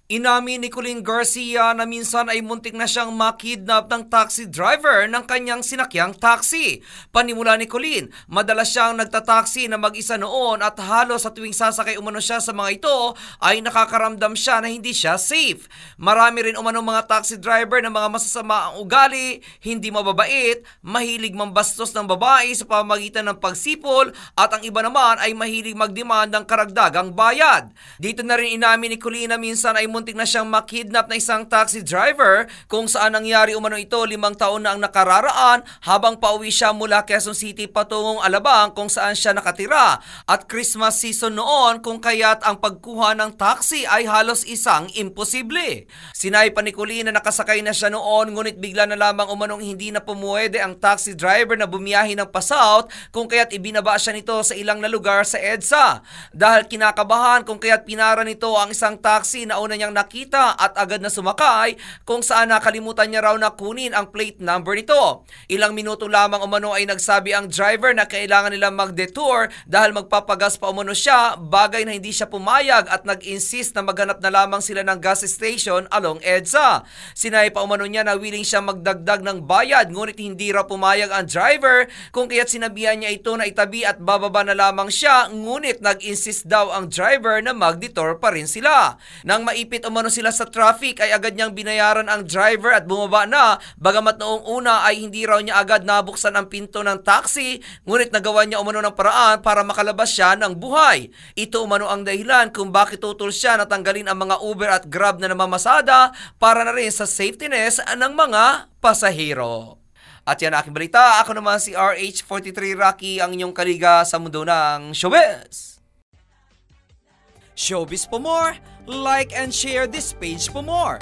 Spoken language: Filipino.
Inamin ni Colleen Garcia na minsan ay muntik na siyang makidnap ng taxi driver ng kanyang sinakyang taxi. Panimula ni Colleen, madalas siyang nagtataksi na mag-isa noon at halos sa tuwing sasakay umano siya sa mga ito ay nakakaramdam siya na hindi siya safe. Marami rin umano mga taxi driver na mga masasama ang ugali, hindi mababait, mahilig mambastos ng babae sa pamamagitan ng pagsipol at ang iba naman ay mahilig magdemand ng karagdagang bayad. Dito na rin inamin ni Colleen na minsan ay muntik na siyang makidnap na isang taxi driver kung saan nangyari umano ito 5 taon na ang nakararaan habang pauwi siya mula Quezon City patungong Alabang kung saan siya nakatira at Christmas season noon kung kaya't ang pagkuha ng taxi ay halos isang imposible. Sinay pa ni Colleen na nakasakay na siya noon ngunit bigla na lamang umanong hindi na pumuwede ang taxi driver na bumiyahe ng pa-south kung kaya't ibinaba siya nito sa ilang na lugar sa EDSA. Dahil kinakabahan kung kaya't pinara nito ang isang taxi na una niyang nakita at agad na sumakay kung saan nakalimutan niya raw na kunin ang plate number nito. Ilang minuto lamang umano ay nagsabi ang driver na kailangan nilang mag-detour dahil magpapagas pa umano siya, bagay na hindi siya pumayag at nag-insist na maghanap na lamang sila ng gas station along EDSA. Sinay pa umano niya na willing siya magdagdag ng bayad ngunit hindi raw pumayag ang driver kung kaya't sinabihan niya ito na itabi at bababa na lamang siya ngunit nag-insist daw ang driver na mag-detour pa rin sila. Nang maipit umano sila sa traffic ay agad niyang binayaran ang driver at bumaba na, bagamat noong una ay hindi raw niya agad nabuksan ang pinto ng taxi ngunit nagawa niya umano ng paraan para makalabas siya ng buhay. Ito umano ang dahilan kung bakit tutol siya na tanggalin ang mga Uber at Grab na namamasada para na rin sa safetyness ng mga pasahero. At yan aking balita, ako naman si RH43 Rocky, ang inyong kaliga sa mundo ng showbiz. Showbiz for more, like and share this page for more.